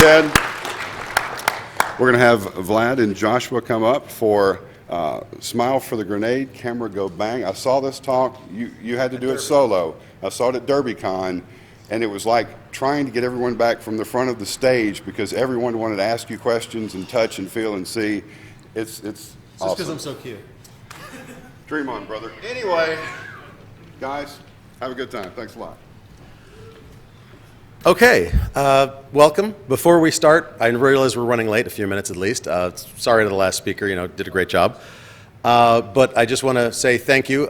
Ted. We're going to have Vlad and Joshua come up for Smile for the Grenade, Camera Go Bang. I saw this talk. You had to do it solo. I saw it at DerbyCon, and it was like trying to get everyone back from the front of the stage because everyone wanted to ask you questions and touch and feel and see. It's awesome. Just because I'm so cute. Dream on, brother. Anyway, guys, have a good time. Thanks a lot. Okay, welcome. Before we start, I realize we're running late, a few minutes at least. Sorry to the last speaker, did a great job. But I just want to say thank you.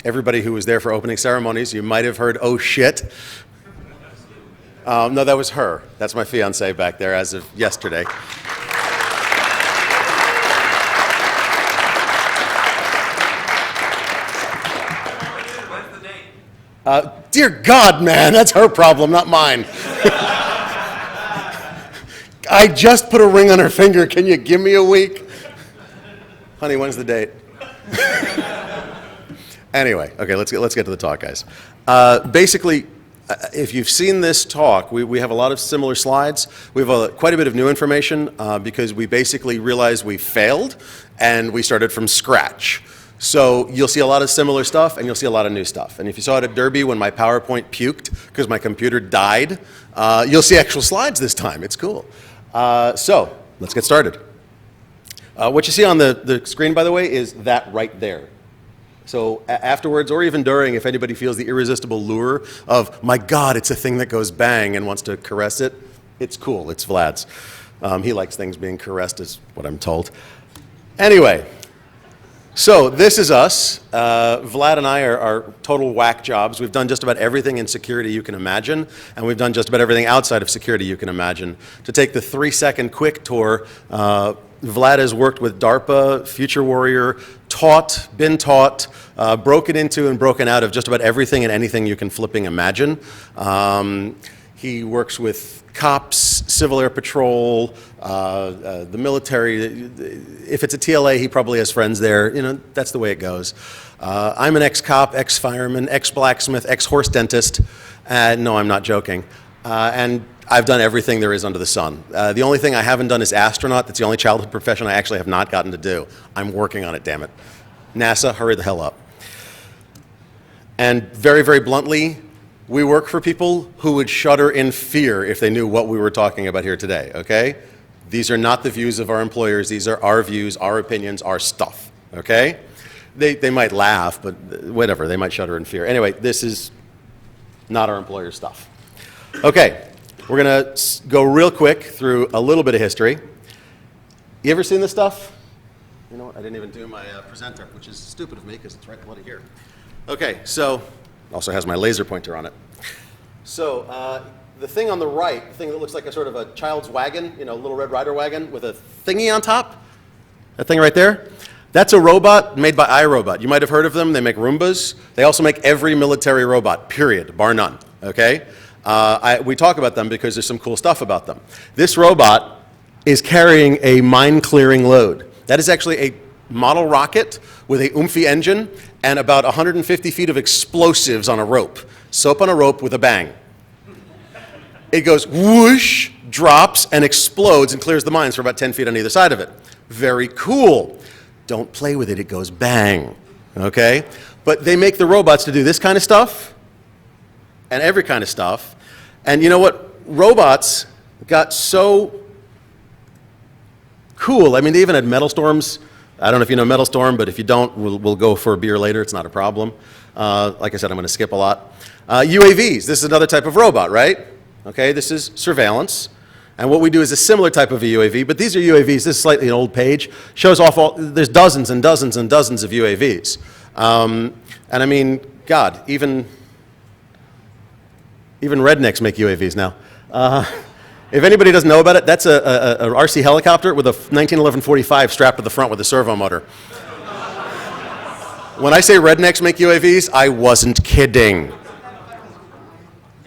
Everybody who was there for opening ceremonies, you might have heard, oh shit. No, that was her. That's my fiance back there as of yesterday. Dear God, man, that's her problem, not mine. I just put a ring on her finger. Can you give me a week? Honey, when's the date? Anyway, okay, let's get to the talk, guys. Basically, if you've seen this talk, we have a lot of similar slides. We have quite a bit of new information because we basically realized we failed and we started from scratch. So you'll see a lot of similar stuff, and you'll see a lot of new stuff. And if you saw it at Derby when my PowerPoint puked because my computer died, you'll see actual slides this time. It's cool. So let's get started. What you see on the screen, by the way, is that right there. So afterwards, or even during, if anybody feels the irresistible lure of, my God, it's a thing that goes bang and wants to caress it, it's cool. It's Vlad's. He likes things being caressed, is what I'm told. Anyway. So this is us. Vlad and I are total whack jobs. We've done just about everything in security you can imagine, and we've done just about everything outside of security you can imagine. To take the 3-second quick tour, Vlad has worked with DARPA, Future Warrior, been taught, broken into and broken out of just about everything and anything you can flipping imagine. He works with cops, Civil Air Patrol, the military. If it's a TLA, he probably has friends there. That's the way it goes. I'm an ex-cop, ex-fireman, ex-blacksmith, ex-horse dentist. No, I'm not joking. And I've done everything there is under the sun. The only thing I haven't done is astronaut. That's the only childhood profession I actually have not gotten to do. I'm working on it, damn it. NASA, hurry the hell up. And very, very bluntly, we work for people who would shudder in fear if they knew what we were talking about here today, okay? These are not the views of our employers. These are our views, our opinions, our stuff, okay? They might laugh, but whatever, they might shudder in fear. Anyway, this is not our employer's stuff. Okay, we're gonna go real quick through a little bit of history. You ever seen this stuff? You know what, I didn't even do my presenter, which is stupid of me because it's right bloody here. Okay, so, also has my laser pointer on it. So the thing on the right, the thing that looks like a sort of a child's wagon, Little Red Rider wagon with a thingy on top, that thing right there, that's a robot made by iRobot. You might have heard of them. They make Roombas. They also make every military robot, period, bar none, okay? We talk about them because there's some cool stuff about them. This robot is carrying a mine-clearing load. That is actually a model rocket with a oomphy engine and about 150 feet of explosives on a rope. Soap on a rope with a bang. It goes whoosh, drops, and explodes and clears the mines for about 10 feet on either side of it. Very cool. Don't play with it, it goes bang, okay? But they make the robots to do this kind of stuff and every kind of stuff. And you know what? Robots got so cool. I mean, they even had metal storms. I don't know if you know Metal Storm, but if you don't, we'll go for a beer later. It's not a problem. Like I said, I'm going to skip a lot. UAVs, this is another type of robot, right? Okay, this is surveillance. And what we do is a similar type of a UAV, but these are UAVs. This is slightly an old page. Shows off there's dozens and dozens and dozens of UAVs. And I mean, God, even rednecks make UAVs now. If anybody doesn't know about it, that's a RC helicopter with a 1911 45 strapped to the front with a servo motor. When I say rednecks make UAVs, I wasn't kidding. Yeah,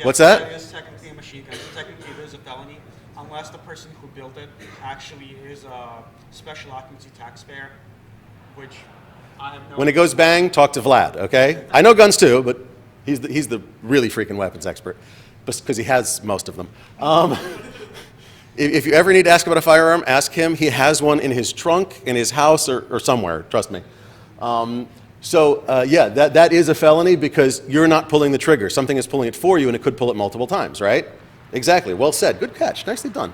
what's that? It is technically a machine gun. Technically, it is a felony unless the person who built it actually is a special occupancy taxpayer, which I have no. When it goes bang, talk to Vlad, okay? I know guns too, but he's the really freaking weapons expert because he has most of them. If you ever need to ask about a firearm, ask him. He has one in his trunk, in his house, or somewhere, trust me. Yeah, that is a felony because you're not pulling the trigger. Something is pulling it for you, and it could pull it multiple times, right? Exactly. Well said. Good catch. Nicely done.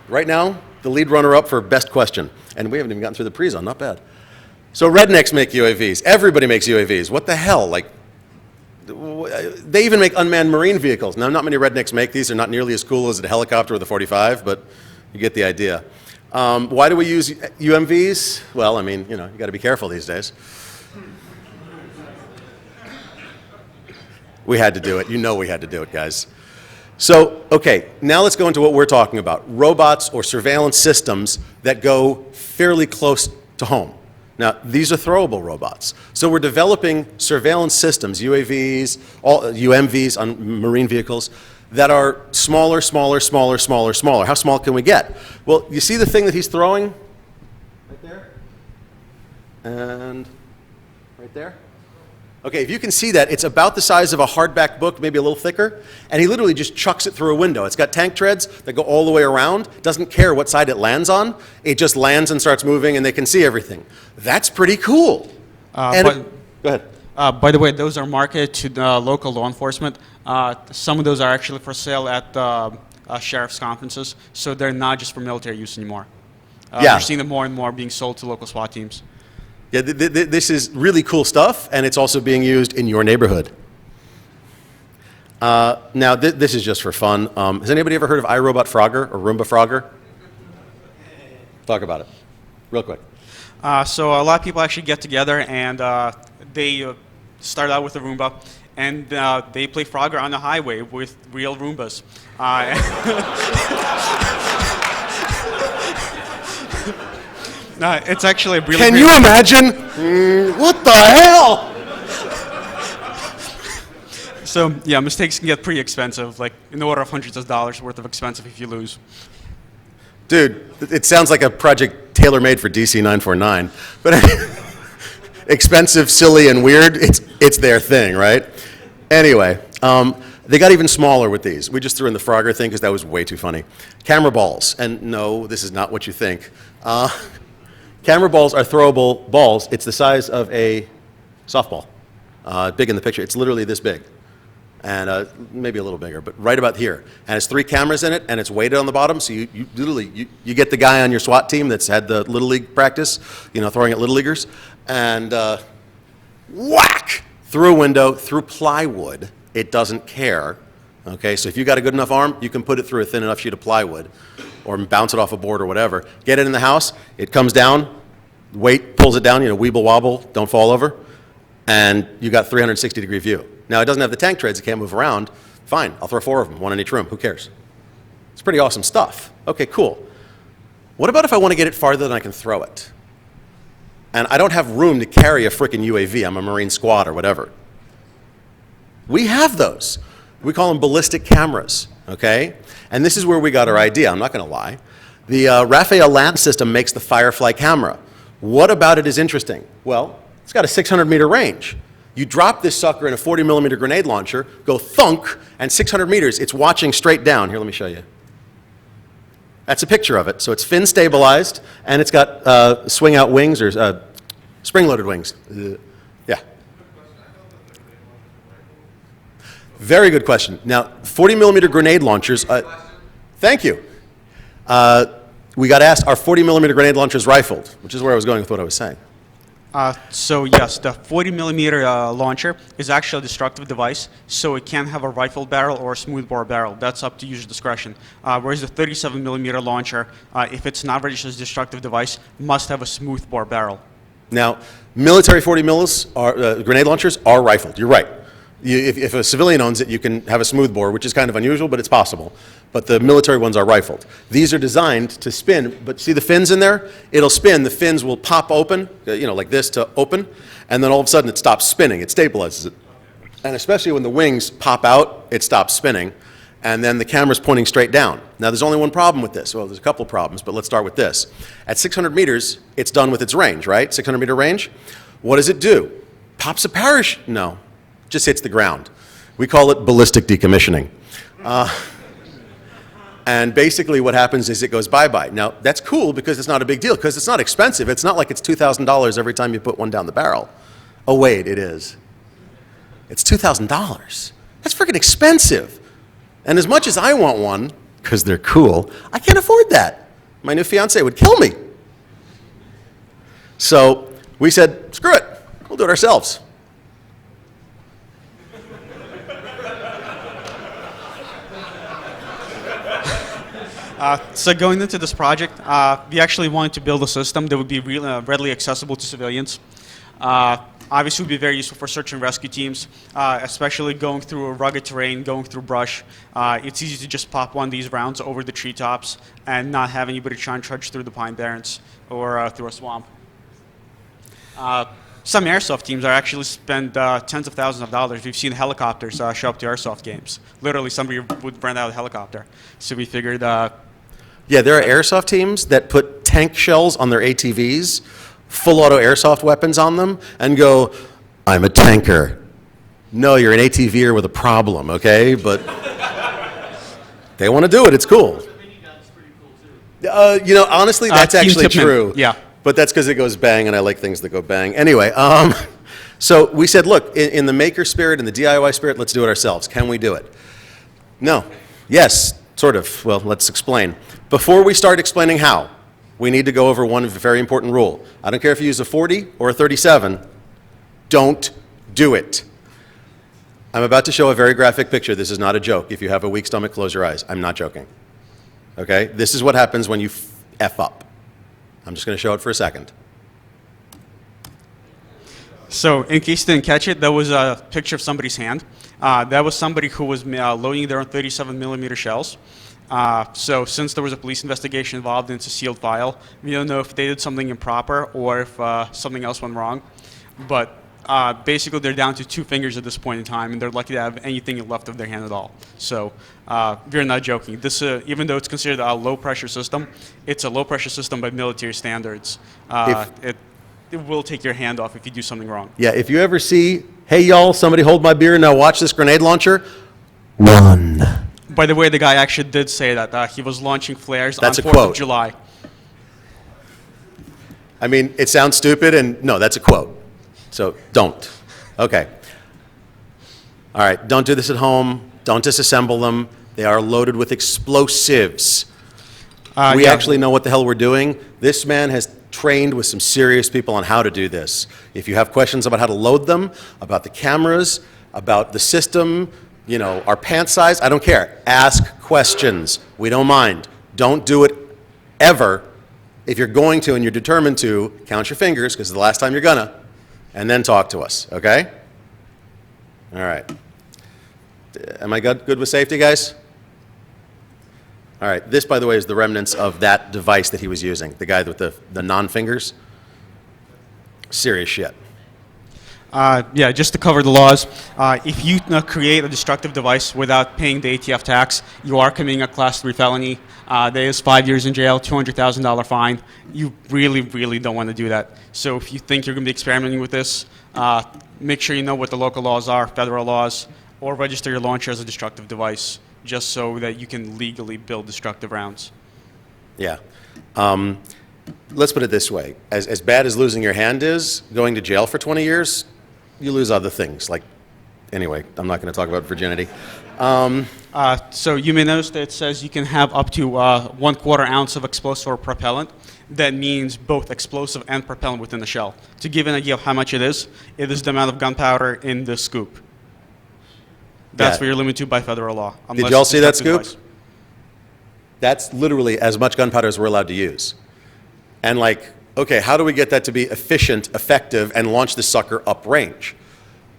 Right now, the lead runner-up for best question, and we haven't even gotten through the pre-zone. Not bad. So rednecks make UAVs. Everybody makes UAVs. What the hell? Like, they even make unmanned marine vehicles. Now, not many rednecks make these. They're not nearly as cool as a helicopter with a 45, but you get the idea. Why do we use UMVs? Well, I mean, you got to be careful these days. We had to do it. We had to do it, guys. So, okay, now let's go into what we're talking about. Robots or surveillance systems that go fairly close to home. Now, these are throwable robots. So we're developing surveillance systems, UAVs, UMVs on marine vehicles, that are smaller, smaller, smaller, smaller, smaller. How small can we get? Well, you see the thing that he's throwing? Right there? And right there? Okay, if you can see that, it's about the size of a hardback book, maybe a little thicker, and he literally just chucks it through a window. It's got tank treads that go all the way around, doesn't care what side it lands on, it just lands and starts moving and they can see everything. That's pretty cool. Go ahead. By the way, those are marketed to local law enforcement. Some of those are actually for sale at sheriff's conferences, so they're not just for military use anymore. We're seeing them more and more being sold to local SWAT teams. Yeah, this is really cool stuff, and it's also being used in your neighborhood. Now, this is just for fun. Has anybody ever heard of iRobot Frogger or Roomba Frogger? Talk about it, real quick. So a lot of people actually get together and they start out with a Roomba, and they play Frogger on the highway with real Roombas. It's actually really Can you imagine? What the hell? So, yeah, mistakes can get pretty expensive, like in the order of hundreds of dollars worth of expensive if you lose. Dude, it sounds like a project tailor-made for DC 949. But expensive, silly, and weird, it's their thing, right? Anyway, they got even smaller with these. We just threw in the Frogger thing because that was way too funny. Camera balls. And no, this is not what you think. Camera balls are throwable balls. It's the size of a softball. Big in the picture. It's literally this big. And maybe a little bigger, but right about here. And it's 3 cameras in it, and it's weighted on the bottom, so you literally, you get the guy on your SWAT team that's had the Little League practice, throwing at Little Leaguers, and whack! Through a window, through plywood. It doesn't care. Okay, so if you got a good enough arm, you can put it through a thin enough sheet of plywood or bounce it off a board or whatever. Get it in the house, it comes down, weight pulls it down, weeble wobble, don't fall over, and you got 360-degree view. Now, it doesn't have the tank treads, it can't move around. Fine, I'll throw 4 of them, 1 in each room, who cares? It's pretty awesome stuff. Okay, cool. What about if I want to get it farther than I can throw it? And I don't have room to carry a frickin' UAV, I'm a Marine squad or whatever. We have those. We call them ballistic cameras, okay? And this is where we got our idea, I'm not gonna lie. The Rafael Land system makes the Firefly camera. What about it is interesting? Well, it's got a 600-meter range. You drop this sucker in a 40-millimeter grenade launcher, go thunk, and 600 meters, it's watching straight down. Here, let me show you. That's a picture of it. So it's fin stabilized, and it's got swing-out wings, or spring-loaded wings. Yeah. Very good question. Now, 40-millimeter grenade launchers, thank you. We got asked, are 40-millimeter grenade launchers rifled? Which is where I was going with what I was saying. So yes, the 40-millimeter launcher is actually a destructive device, so it can have a rifled barrel or a smoothbore barrel. That's up to user discretion. Whereas the 37-millimeter launcher, if it's not registered as a destructive device, must have a smoothbore barrel. Now, military 40 mils grenade launchers are rifled. You're right. If a civilian owns it, you can have a smoothbore, which is kind of unusual, but it's possible. But the military ones are rifled. These are designed to spin, but see the fins in there? It'll spin, the fins will pop open, like this to open, and then all of a sudden it stops spinning, it stabilizes it. And especially when the wings pop out, it stops spinning, and then the camera's pointing straight down. Now there's only one problem with this. Well, there's a couple problems, but let's start with this. At 600 meters, it's done with its range, right? 600 meter range. What does it do? Pops a parachute? No. Just hits the ground. We call it ballistic decommissioning. And basically what happens is it goes bye-bye. Now, that's cool because it's not a big deal, because it's not expensive. It's not like it's $2,000 every time you put one down the barrel. Oh, wait, it is. It's $2,000. That's freaking expensive. And as much as I want one, because they're cool, I can't afford that. My new fiance would kill me. So we said, screw it, we'll do it ourselves. So going into this project, we actually wanted to build a system that would be readily accessible to civilians. Obviously, would be very useful for search and rescue teams, especially going through a rugged terrain, going through brush. It's easy to just pop one of these rounds over the treetops and not have anybody try and trudge through the pine barrens or through a swamp. Some airsoft teams are actually spend tens of thousands of dollars. We've seen helicopters show up to airsoft games. Literally, somebody would rent out a helicopter. So we figured. Yeah, there are airsoft teams that put tank shells on their ATVs, full auto airsoft weapons on them, and go, I'm a tanker. No, you're an ATVer with a problem, okay? But they want to do it. It's cool. Honestly, that's Team actually Tipman. true. Yeah. But that's because it goes bang, and I like things that go bang. Anyway, so we said, look, in the maker spirit and the DIY spirit, let's do it ourselves. Can we do it? No. Yes, sort of. Well, let's explain. Before we start explaining how, we need to go over one very important rule. I don't care if you use a 40 or a 37, don't do it. I'm about to show a very graphic picture. This is not a joke. If you have a weak stomach, close your eyes. I'm not joking. Okay? This is what happens when you F up. I'm just going to show it for a second. So in case you didn't catch it, that was a picture of somebody's hand. That was somebody who was loading their own 37 millimeter shells. So since there was a police investigation involved and it's a sealed file, we don't know if they did something improper or if something else went wrong. But basically they're down to 2 fingers at this point in time, and they're lucky to have anything left of their hand at all. So we're not joking. This, even though it's considered a low-pressure system, it's a low-pressure system by military standards. It will take your hand off if you do something wrong. Yeah, if you ever see, hey y'all, somebody hold my beer, now watch this grenade launcher, run. By the way, the guy actually did say that. He was launching flares That's on a 4th quote. of July. I mean, it sounds stupid, and no, that's a quote. So don't. Okay. All right, don't do this at home. Don't disassemble them. They are loaded with explosives. We actually know what the hell we're doing. This man has trained with some serious people on how to do this. If you have questions about how to load them, about the cameras, about the system, you know, our pant size, I don't care. Ask questions. We don't mind. Don't do it ever. If you're going to and you're determined to, count your fingers, because it's the last time you're gonna, and then talk to us, okay? All right. Am I good with safety, guys? All right. This, by the way, is the remnants of that device that he was using, the guy with the non-fingers. Serious shit. Yeah, just to cover the laws, if you create a destructive device without paying the ATF tax, you are committing a Class 3 felony. There is 5 years in jail, $200,000 fine. You really, really don't want to do that. So if you think you're going to be experimenting with this, make sure you know what the local laws are, federal laws, or register your launcher as a destructive device, just so that you can legally build destructive rounds. Yeah. Let's put it this way. As bad as losing your hand is, going to jail for 20 years, you lose other things. Like, anyway, I'm not going to talk about virginity. So you may notice that it says you can have up to 1/4 ounce of explosive or propellant. That means both explosive and propellant within the shell. To give an idea of how much it is the amount of gunpowder in the scoop. That's what you're limited to by federal law. Did y'all see that scoop? Device. That's literally as much gunpowder as we're allowed to use. And like, okay, how do we get that to be efficient, effective, and launch this sucker uprange?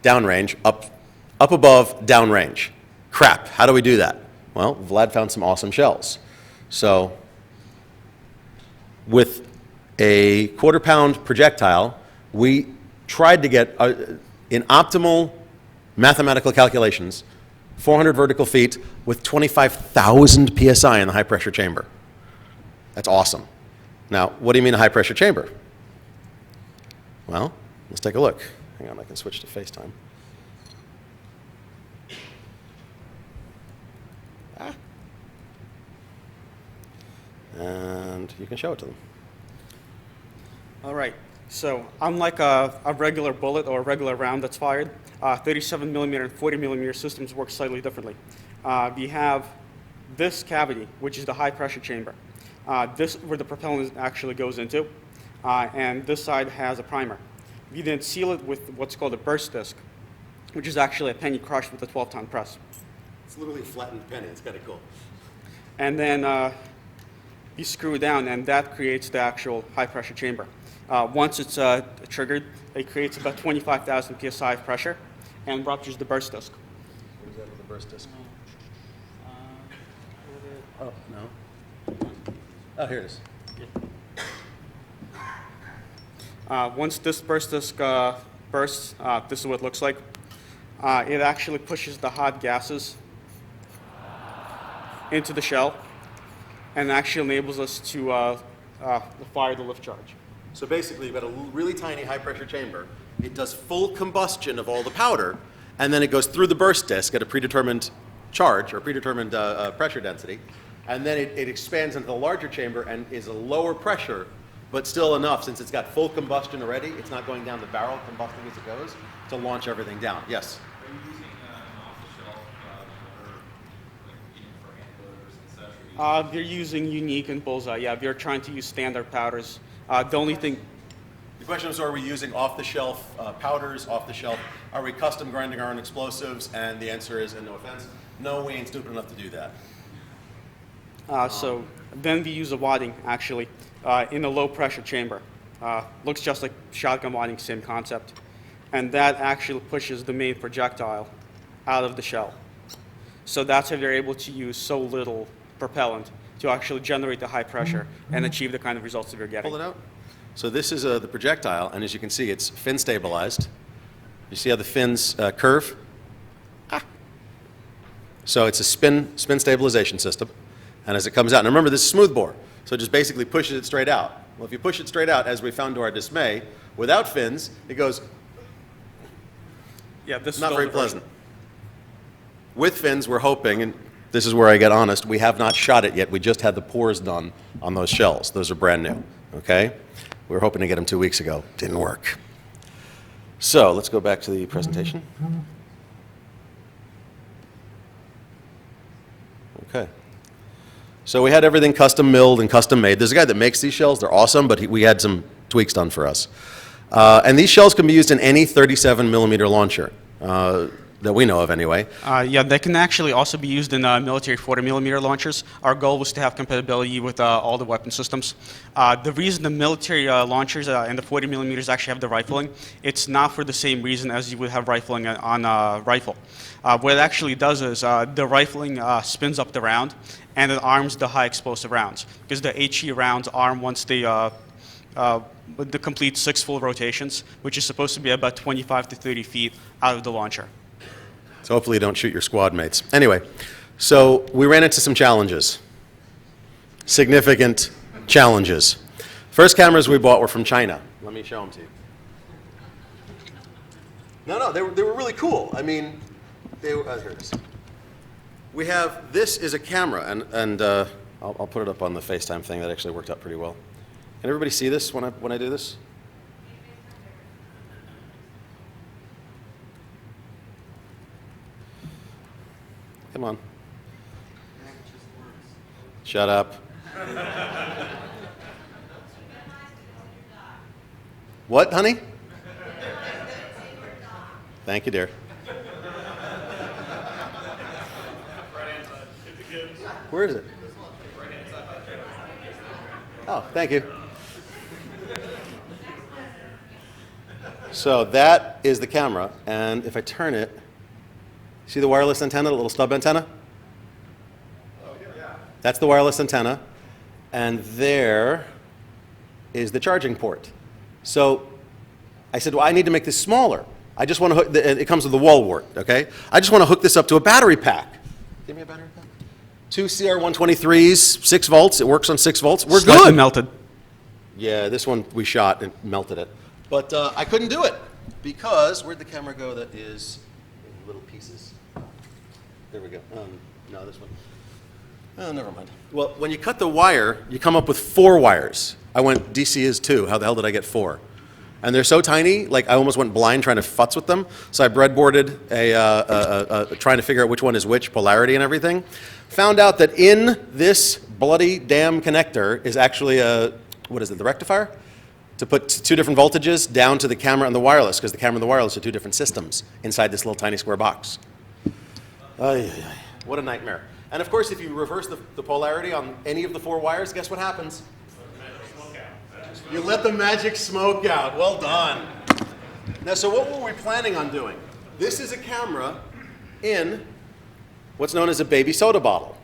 Downrange, up above, downrange. Crap, how do we do that? Well, Vlad found some awesome shells. So with a 1/4 pound projectile, we tried to get, in optimal mathematical calculations, 400 vertical feet with 25,000 PSI in the high pressure chamber. That's awesome. Now, what do you mean a high pressure chamber? Well, let's take a look. Hang on, I can switch to FaceTime. And you can show it to them. All right. So unlike a regular bullet or a regular round that's fired, 37 millimeter and 40 millimeter systems work slightly differently. We have this cavity, which is the high pressure chamber. This where the propellant actually goes into, and this side has a primer. We then seal it with what's called a burst disc, which is actually a penny crushed with a 12-ton press. It's literally a flattened penny. It's kind of cool. And then you screw it down, and that creates the actual high-pressure chamber. Once it's triggered, it creates about 25,000 psi of pressure and ruptures the burst disc. What is that with the burst disc? Oh, no. Oh, here it is. Once this burst disc bursts, this is what it looks like. It actually pushes the hot gases into the shell and actually enables us to fire the lift charge. So basically, you've got a really tiny high-pressure chamber. It does full combustion of all the powder, and then it goes through the burst disc at a predetermined charge or predetermined pressure density, and then it expands into the larger chamber and is a lower pressure, but still enough, since it's got full combustion already, it's not going down the barrel, combusting as it goes, to launch everything down. Yes? Are you using an off-the-shelf motor, like, for hand loaders and such? They're using Unique and Bullseye. Yeah, they're trying to use standard powders. The only thing, The question is, are we using off-the-shelf powders, off-the-shelf? Are we custom grinding our own explosives? And the answer is, and no offense, no, we ain't stupid enough to do that. so then we use a wadding, actually, in a low-pressure chamber. Looks just like shotgun wadding, same concept. And that actually pushes the main projectile out of the shell. So that's how they're able to use so little propellant to actually generate the high pressure and achieve the kind of results that you're getting. Pull it out. So this is the projectile, and as you can see, it's fin stabilized. You see how the fins curve? So it's a spin stabilization system, and as it comes out, and remember, this is smooth bore, so it just basically pushes it straight out. Well, if you push it straight out, as we found to our dismay, without fins, it goes Yeah, this is not the very older version. pleasant. With fins, we're hoping, and this is where I get honest, we have not shot it yet. We just had the pores done on those shells. Those are brand new, okay? We were hoping to get them 2 weeks ago. Didn't work. So let's go back to the presentation. Okay. So we had everything custom milled and custom made. There's a guy that makes these shells. They're awesome, but we had some tweaks done for us. And these shells can be used in any 37 millimeter launcher that we know of anyway. Yeah, they can actually also be used in military 40 millimeter launchers. Our goal was to have compatibility with all the weapon systems. The reason the military launchers and the 40 millimeters actually have the rifling, it's not for the same reason as you would have rifling on a rifle. What it actually does is the rifling spins up the round and it arms the high explosive rounds, because the HE rounds arm once they with the complete 6 full rotations, which is supposed to be about 25 to 30 feet out of the launcher. So hopefully you don't shoot your squad mates. Anyway, so we ran into some challenges, significant challenges. First cameras we bought were from China. Let me show them to you. No, they were really cool. I mean, here it is. We have, this is a camera, and I'll put it up on the FaceTime thing. That actually worked out pretty well. Can everybody see this when I do this? Come on. Shut up. What, honey? Thank you, dear. Where is it? Oh, thank you. So that is the camera, and if I turn it, see the wireless antenna, the little stub antenna? That's the wireless antenna, and there is the charging port. So I said, well, I need to make this smaller. I just want to hook, it comes with the wall wart, okay? I just want to hook this up to a battery pack. Give me a battery pack. 2 CR123s, 6 volts. It works on 6 volts. We're Slightly good. melted. Yeah, this one we shot and melted it. But I couldn't do it because, where'd the camera go that is in little pieces? There we go. No, this one. Oh, never mind. Well, when you cut the wire, you come up with 4 wires. I went, DC is 2. How the hell did I get 4? And they're so tiny, like I almost went blind trying to futz with them. So I breadboarded trying to figure out which one is which, polarity and everything. Found out that in this bloody damn connector is actually a, what is it, the rectifier? To put 2 different voltages down to the camera and the wireless, because the camera and the wireless are 2 different systems inside this little tiny square box. Ay, ay, ay. What a nightmare. And of course, if you reverse the polarity on any of the 4 wires, guess what happens? You let the magic smoke out. Well done. Now, so what were we planning on doing? This is a camera in what's known as a baby soda bottle.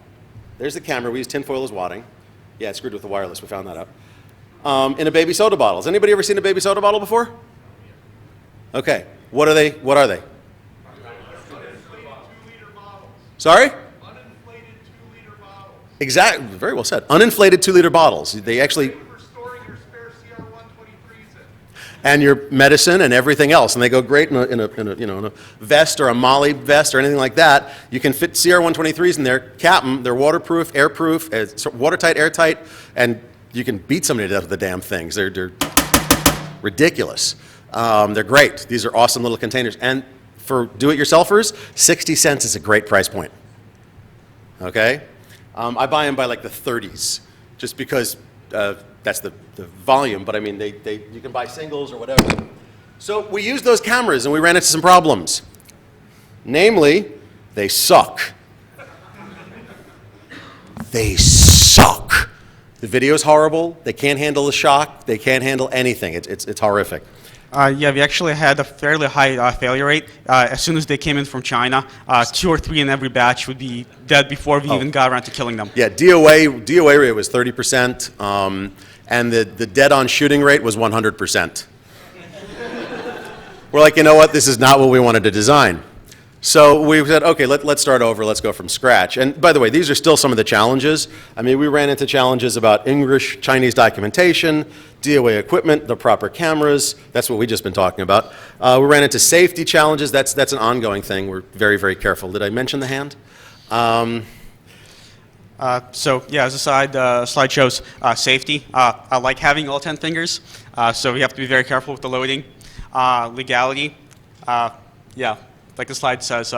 There's the camera. We use tinfoil as wadding. Yeah, it's screwed with the wireless. We found that out. In a baby soda bottle. Has anybody ever seen a baby soda bottle before? Okay. What are they? What are they? Sorry? Uninflated 2-liter bottles. Exactly. Very well said. Uninflated 2-liter bottles. They actually... For storing your spare CR123s in. And your medicine and everything else, and they go great in a vest or a Molly vest or anything like that. You can fit CR123s in there, cap them. They're waterproof, airproof, watertight, airtight, and you can beat somebody to death with the damn things. They're ridiculous. They're great. These are awesome little containers, and for do-it-yourselfers, 60 cents is a great price point. Okay, I buy them by like the 30s, just because. That's the volume, but I mean, you can buy singles or whatever. So we used those cameras and we ran into some problems. Namely, they suck. They suck. The video's horrible. They can't handle the shock. They can't handle anything. It's horrific. Yeah, we actually had a fairly high failure rate. As soon as they came in from China, 2 or 3 in every batch would be dead before we even got around to killing them. Yeah, DOA rate was 30%, and the dead-on shooting rate was 100%. We're like, you know what? This is not what we wanted to design. So we said, okay, let's start over. Let's go from scratch. And by the way, these are still some of the challenges. I mean, we ran into challenges about English, Chinese documentation, DOA equipment, the proper cameras. That's what we've just been talking about. We ran into safety challenges. That's an ongoing thing. We're very, very careful. Did I mention the hand? So yeah, as a slide shows safety. I like having all 10 fingers, so we have to be very careful with the loading. Legality, yeah, like the slide says,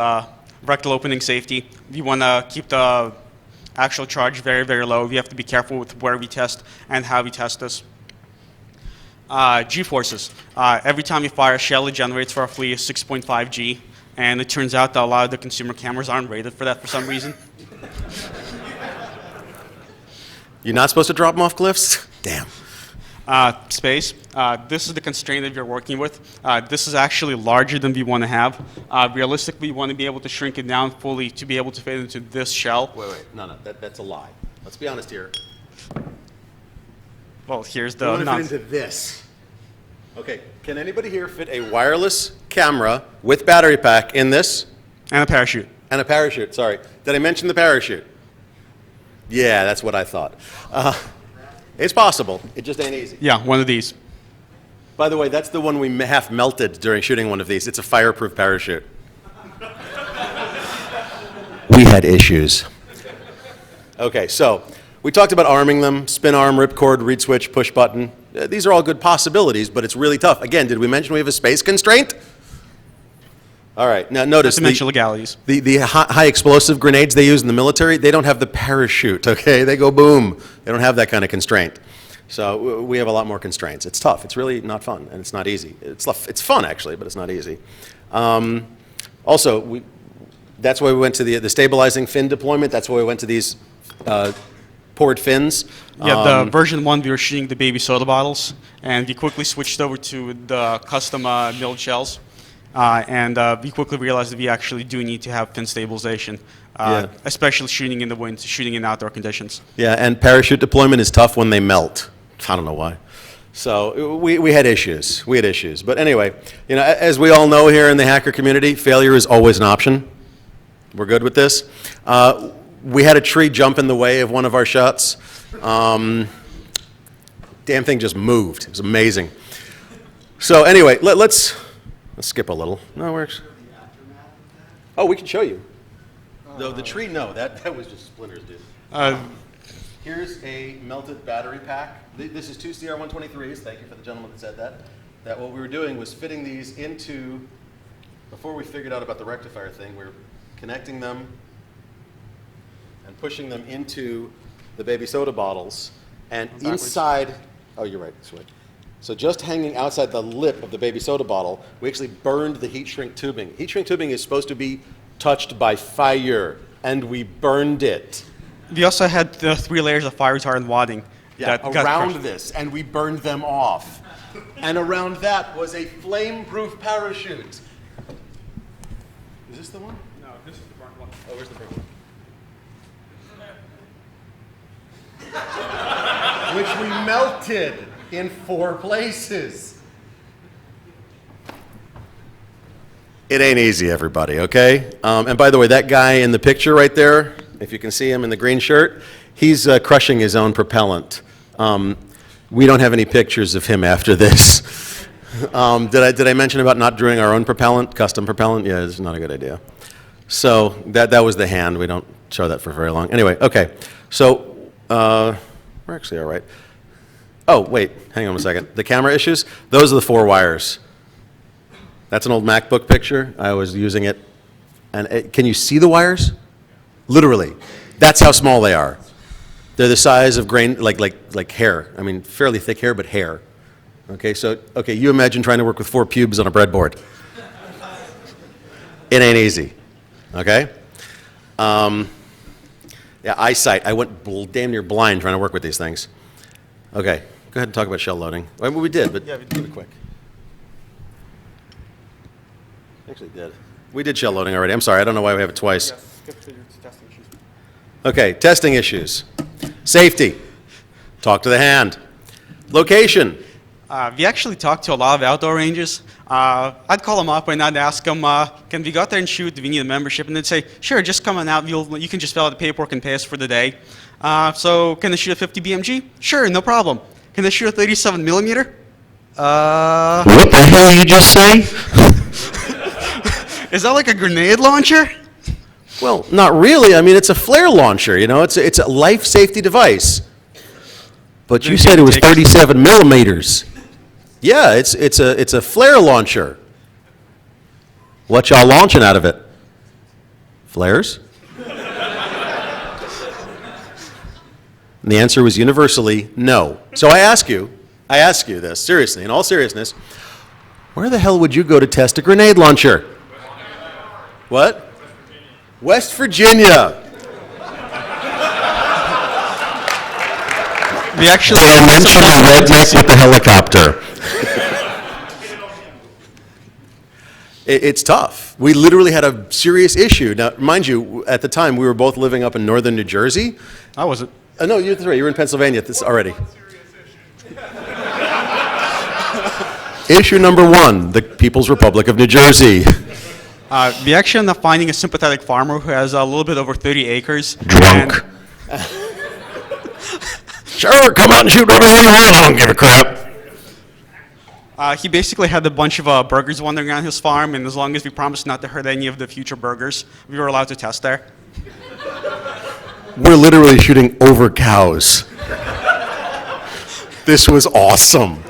rectal opening safety. We want to keep the actual charge very, very low. We have to be careful with where we test and how we test this. G-forces. Every time you fire a shell, it generates roughly 6.5 G, and it turns out that a lot of the consumer cameras aren't rated for that for some reason. You're not supposed to drop them off cliffs? Damn. Space. This is the constraint that you're working with. This is actually larger than we want to have. Realistically, we want to be able to shrink it down fully to be able to fit into this shell. Wait. No, that's a lie. Let's be honest here. Well, here's We the want to nuts. fit into this. Okay, can anybody here fit a wireless camera with battery pack in this? And a parachute. And a parachute, sorry. Did I mention the parachute? Yeah, that's what I thought. It's possible. It just ain't easy. Yeah, one of these. By the way, that's the one we half melted during shooting one of these. It's a fireproof parachute. We had issues. Okay, so we talked about arming them, spin arm, ripcord, reed switch, push button. These are all good possibilities, but it's really tough. Again, did we mention we have a space constraint? All right, now notice Dimensional legalities. the high explosive grenades they use in the military, they don't have the parachute, okay? They go boom. They don't have that kind of constraint. So we have a lot more constraints. It's tough. It's really not fun, and it's not easy. It's fun, actually, but it's not easy. Also, that's why we went to the stabilizing fin deployment. That's why we went to these poured fins. Yeah, the version 1, we were shooting the baby soda bottles, and we quickly switched over to the custom milled shells. And we quickly realized that we actually do need to have fin stabilization, especially shooting in the wind, shooting in outdoor conditions. Yeah, and parachute deployment is tough when they melt. I don't know why. So we had issues. We had issues. But anyway, you know, as we all know here in the hacker community, failure is always an option. We're good with this. We had a tree jump in the way of one of our shots. Damn thing just moved. It was amazing. So anyway, let's skip a little. No, it works. Oh, we can show you. Though the tree, no, that was just splinters, dude. Here's a melted battery pack. This is two CR123s. Thank you for the gentleman that said that. That what we were doing was fitting these into, before we figured out about the rectifier thing, we were connecting them and pushing them into the baby soda bottles. And inside, oh, you're right, this way. So just hanging outside the lip of the baby soda bottle, we actually burned the heat shrink tubing. Heat shrink tubing is supposed to be touched by fire, and we burned it. We also had 3 layers of fire retardant wadding. Yeah, that got around crushed. this, and we burned them off. And around that was a flame-proof parachute. Is this the one? No, this is the burnt one. Oh, where's the burnt one? Which we melted in 4 places. It ain't easy, everybody, okay? And by the way, that guy in the picture right there, if you can see him in the green shirt, he's crushing his own propellant. We don't have any pictures of him after this. Did I mention about not doing our own propellant, custom propellant? Yeah, it's not a good idea. So that was the hand. We don't show that for very long. Anyway, okay. So we're actually all right. Oh, wait, hang on a second. The camera issues, those are the 4 wires. That's an old MacBook picture. I was using it. And can you see the wires? Literally. That's how small they are. They're the size of grain, like hair. I mean, fairly thick hair, but hair. Okay, so, okay, you imagine trying to work with 4 pubes on a breadboard. It ain't easy, okay? Yeah, eyesight. I went damn near blind trying to work with these things. Okay, go ahead and talk about shell loading. Well, we did, but yeah, we did it quick. Actually did. We did shell loading already. I'm sorry, I don't know why we have it twice. Yes, skip to your testing issues. Okay, testing issues. Safety. Talk to the hand. Location. We actually talked to a lot of outdoor ranges. I'd call them up and I'd ask them, can we go out there and shoot? Do we need a membership? And they'd say, sure, just come on out. You can just fill out the paperwork and pay us for the day. So can I shoot a 50 BMG? Sure, no problem. Can I shoot a 37 millimeter? What the hell you just say? Is that like a grenade launcher? Well, not really. I mean, it's a flare launcher, you know. It's a life safety device. But you said it was 37 millimeters. Yeah, it's a flare launcher. What y'all launching out of it? Flares? And the answer was universally no. So I ask you this, seriously, in all seriousness, where the hell would you go to test a grenade launcher? What? West Virginia. We actually I mentioned a redneck with the helicopter. It's tough. We literally had a serious issue. Now, mind you, at the time, we were both living up in northern New Jersey. I wasn't. No, you're right. You were in Pennsylvania already. Issue number 1, the People's Republic of New Jersey. We actually ended up finding a sympathetic farmer who has a little bit over 30 acres. Drunk. Sure, come out and shoot whatever you want. I don't give a crap. He basically had a bunch of burgers wandering around his farm, and as long as we promised not to hurt any of the future burgers, we were allowed to test there. We're literally shooting over cows. This was awesome.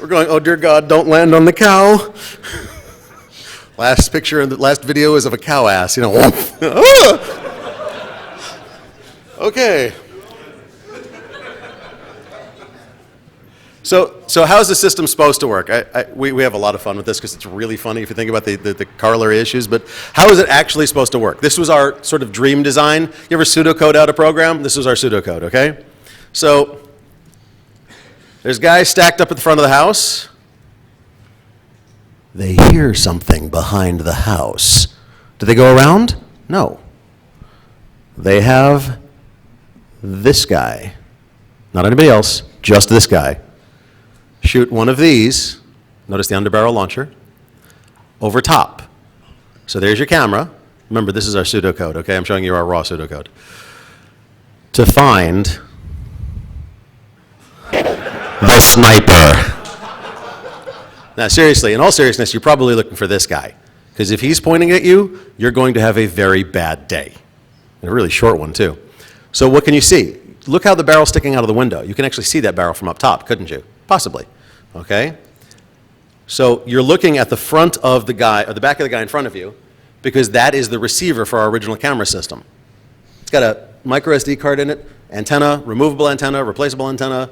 We're going, oh dear God, don't land on the cow. Last picture in the last video is of a cow ass, you know. Okay. So how's the system supposed to work? We have a lot of fun with this because it's really funny if you think about the corollary issues, but how is it actually supposed to work? This was our sort of dream design. You ever pseudocode out a program? This was our pseudocode, okay? So there's guys stacked up at the front of the house. They hear something behind the house. Do they go around? No. They have this guy, not anybody else, just this guy. Shoot one of these, notice the underbarrel launcher, over top. So there's your camera. Remember, this is our pseudocode, okay? I'm showing you our raw pseudocode. To find The sniper. Now, seriously, in all seriousness, you're probably looking for this guy. Because if he's pointing at you, you're going to have a very bad day. And a really short one, too. So what can you see? Look how the barrel's sticking out of the window. You can actually see that barrel from up top, couldn't you? Possibly. Okay? So you're looking at the front of the guy, or the back of the guy in front of you, because that is the receiver for our original camera system. It's got a micro SD card in it, antenna, removable antenna, replaceable antenna.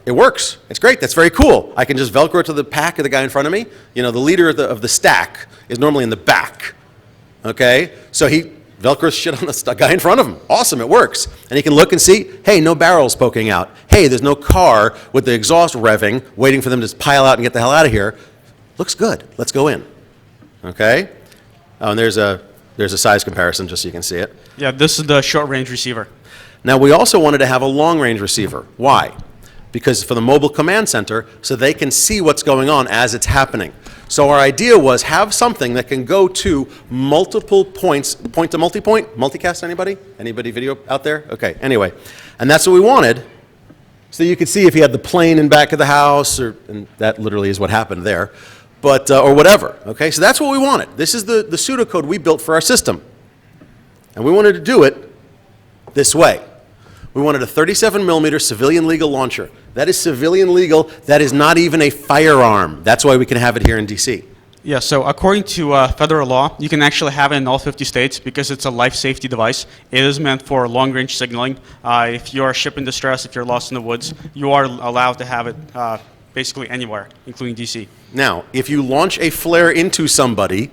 It works. It's great. That's very cool. I can just Velcro to the pack of the guy in front of me. You know, the leader of the stack is normally in the back. Okay? So he Velcros shit on the guy in front of him. Awesome, it works. And he can look and see, hey, no barrels poking out. Hey, there's no car with the exhaust revving, waiting for them to pile out and get the hell out of here. Looks good. Let's go in. Okay? Oh, and there's a size comparison just so you can see it. Yeah, this is the short-range receiver. Now, we also wanted to have a long-range receiver. Why? Because for the mobile command center, so they can see what's going on as it's happening. So our idea was have something that can go to multiple points, point to multi-point, multicast anybody? Anybody video out there? Okay, anyway. And that's what we wanted. So you could see if you had the plane in back of the house, and that literally is what happened there, but, or whatever, okay? So that's what we wanted. This is the pseudocode we built for our system. And we wanted to do it this way. We wanted a 37 millimeter civilian legal launcher. That is civilian legal. That is not even a firearm. That's why we can have it here in DC. Yeah, so according to federal law, you can actually have it in all 50 states because it's a life safety device. It is meant for long-range signaling. If you're a ship in distress, if you're lost in the woods, you are allowed to have it basically anywhere, including DC. Now, if you launch a flare into somebody,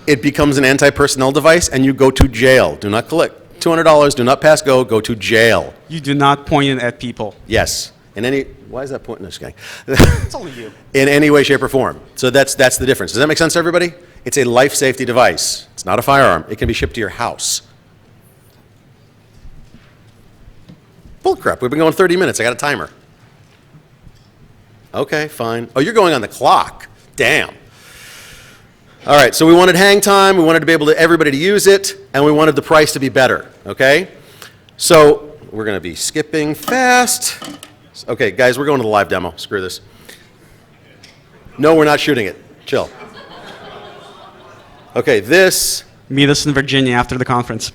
it becomes an anti-personnel device and you go to jail. Do not collect $200, do not pass go, go to jail. You do not point it at people. Yes. In any, why is that point? No, just kidding. It's only you. In any way, shape, or form. So that's the difference. Does that make sense to everybody? It's a life safety device. It's not a firearm. It can be shipped to your house. Bullcrap. We've been going 30 minutes. I got a timer. Okay, fine. Oh, you're going on the clock. Damn. All right, so we wanted hang time, we wanted to be able to everybody to use it, and we wanted the price to be better, okay? So we're going to be skipping fast. Okay, guys, we're going to the live demo. Screw this. No, we're not shooting it. Chill. Okay, this. Meet us in Virginia after the conference.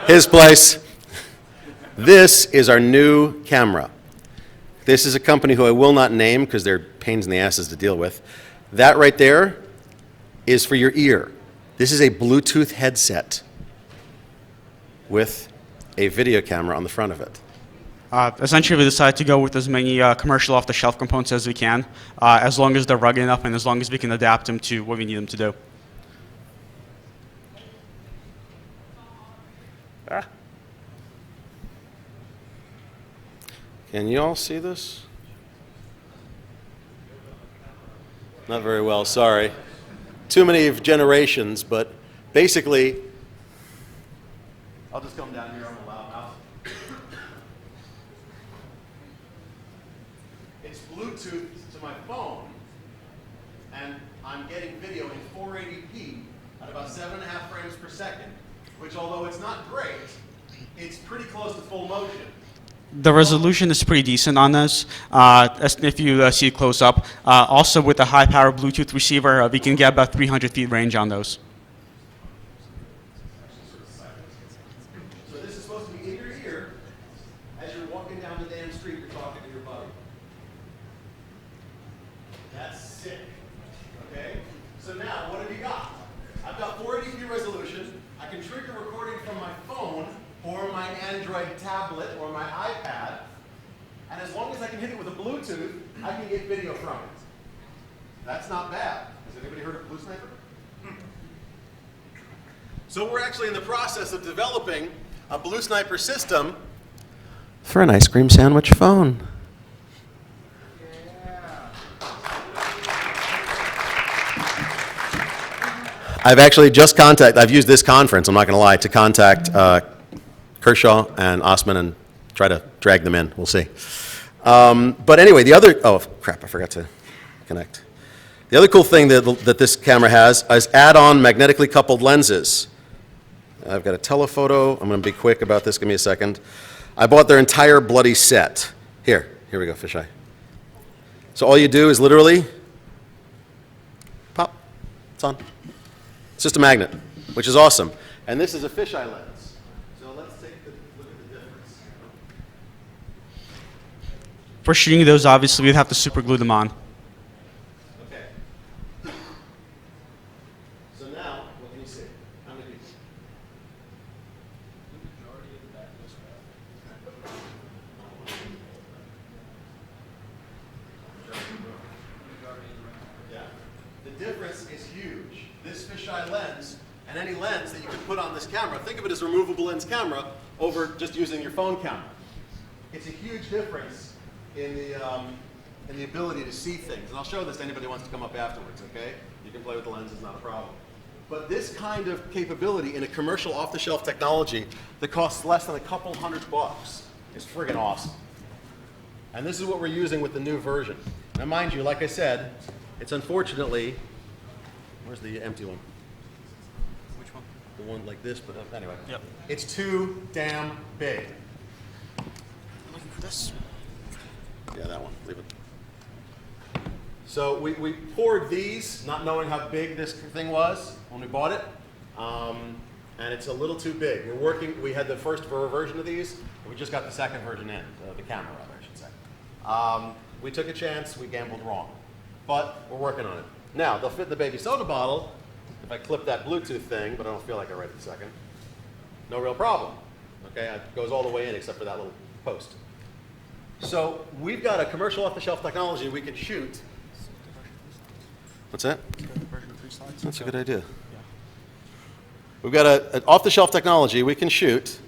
His place. This is our new camera. This is a company who I will not name because they're pains in the asses to deal with. That right there is for your ear. This is a Bluetooth headset with a video camera on the front of it. Essentially, we decided to go with as many commercial off-the-shelf components as we can, as long as they're rugged enough and as long as we can adapt them to what we need them to do. Can you all see this? Not very well, sorry. Too many generations, but basically, I'll just come down here on the loud mouth. It's Bluetooth to my phone, and I'm getting video in 480p at about 7.5 frames per second, which although it's not great, it's pretty close to full motion. The resolution is pretty decent on this, if you see it close up. Also, with a high-power Bluetooth receiver, we can get about 300 feet range on those. So this is supposed to be in your ear as you're walking down the damn street, you're talking to your buddy. That's sick. Okay? So now, what have you got? I've got 480p resolution. I can trigger recording from my phone or my Android tablet or my iPad, and as long as I can hit it with a Bluetooth, I can get video from it. That's not bad. Has anybody heard of Blue Sniper? So we're actually in the process of developing a Blue Sniper system for an ice cream sandwich phone. I've actually just I've used this conference, I'm not going to lie, to contact Kershaw and Osman and try to drag them in. We'll see. But anyway, oh crap, I forgot to connect. The other cool thing that this camera has is add-on magnetically coupled lenses. I've got a telephoto. I'm going to be quick about this. Give me a second. I bought their entire bloody set. Here we go, fisheye. So all you do is literally pop. It's on. It's just a magnet, which is awesome. And this is a fisheye lens. So let's take For shooting those, obviously, we'd have to super glue them on. Okay. So now, what can you see? How many people? Yeah. The difference is huge. This fisheye lens and any lens that you can put on this camera, think of it as a removable lens camera over just using your phone camera. It's a huge difference in the ability to see things. And I'll show this to anybody who wants to come up afterwards, okay? You can play with the lenses, not a problem. But this kind of capability in a commercial off-the-shelf technology that costs less than a couple $100 is friggin' awesome. And this is what we're using with the new version. Now mind you, like I said, it's unfortunately, where's the empty one? Which one? The one like this, but anyway. Yep. It's too damn big. Looking for this. Yeah, that one, leave it. So we poured these, not knowing how big this thing was when we bought it, and it's a little too big. We had the first version of these, and we just got the second version in, the camera rather, I should say. We took a chance, we gambled wrong, but we're working on it. Now, they'll fit in the baby soda bottle if I clip that Bluetooth thing, but I don't feel like it right this second. No real problem, okay? It goes all the way in except for that little post. So we've got a commercial off-the-shelf technology we can shoot. What's that? That's a good idea. We've got an off-the-shelf technology we can shoot.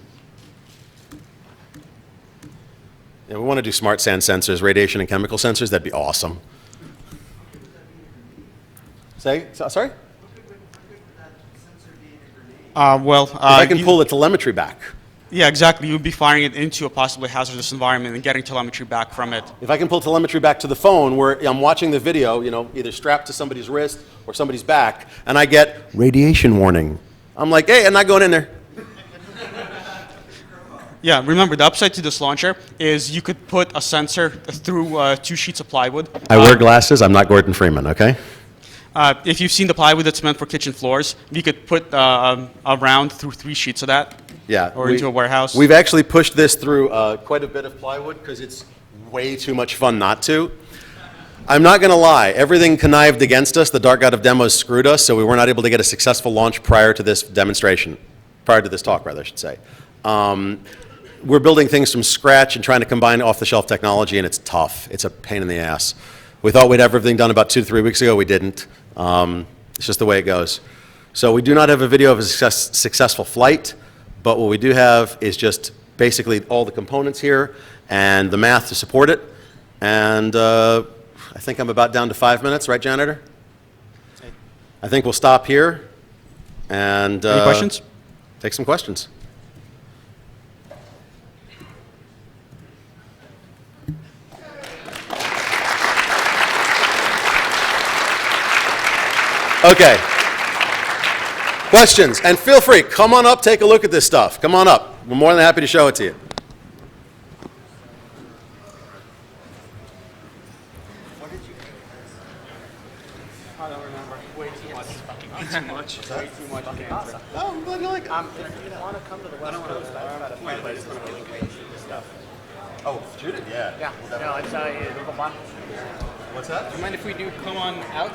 Yeah, we want to do smart sand sensors, radiation and chemical sensors. That'd be awesome. Sorry? If I can pull the telemetry back. Yeah, exactly. You would be firing it into a possibly hazardous environment and getting telemetry back from it. If I can pull telemetry back to the phone where I'm watching the video, either strapped to somebody's wrist or somebody's back, and I get radiation warning, I'm like, hey, I'm not going in there. Yeah, remember, the upside to this launcher is you could put a sensor through 2 sheets of plywood. I wear glasses. I'm not Gordon Freeman, okay? If you've seen the plywood that's meant for kitchen floors, you could put a round through 3 sheets of that. Yeah. Or into a warehouse. We've actually pushed this through quite a bit of plywood because it's way too much fun not to. I'm not going to lie. Everything connived against us. The Dark God of Demos screwed us, so we were not able to get a successful launch prior to this demonstration. Prior to this talk, rather, I should say. We're building things from scratch and trying to combine off-the-shelf technology, and it's tough. It's a pain in the ass. We thought we'd have everything done about 2 to 3 weeks ago. We didn't. It's just the way it goes. So we do not have a video of a successful flight. But what we do have is just basically all the components here and the math to support it. And I think I'm about down to 5 minutes, right, janitor? I think we'll stop here and Any questions? take some questions. Okay. Questions, and feel free, come on up, take a look at this stuff. Come on up. We're more than happy to show it to you. I don't remember. Way too much. Too much. Way too much. Oh, I'm glad you like it. If you want to come to the West Coast, I've got a few places where you can shoot this stuff. Oh, shoot it? Yeah. Yeah. No, it's fun. What's that? Do you mind if we do come on out?